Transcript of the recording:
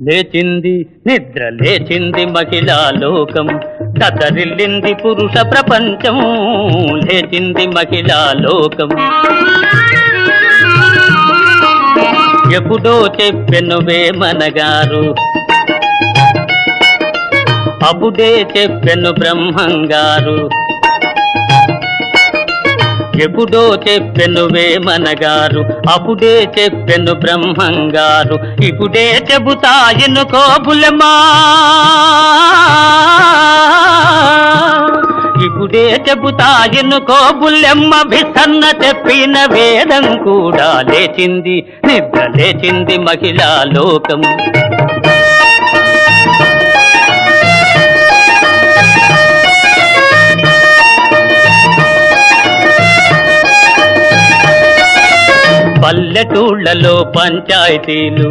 లేచింది నిద్ర లేచింది మహిళా లోకం, దతరిల్లింది పురుష ప్రపంచం. లేచింది మహిళా లోకం. ఎప్పుడో చెప్పెను వేమనగారు, అప్పుడే చెప్పెను బ్రహ్మంగారు. ఎప్పుడో చెప్పెను వేమనగారు, అప్పుడే చెప్పెను బ్రహ్మంగారు. ఇప్పుడే చెబుతాయను కోబులమా, ఇప్పుడే చెబుతాయను కోబులెమ్మ. విసన్న చెప్పిన వేదం కూడా లేచింది నిద్ర లేచింది మహిళా లోకం. పల్లెటూళ్ళలో పంచాయతీలు,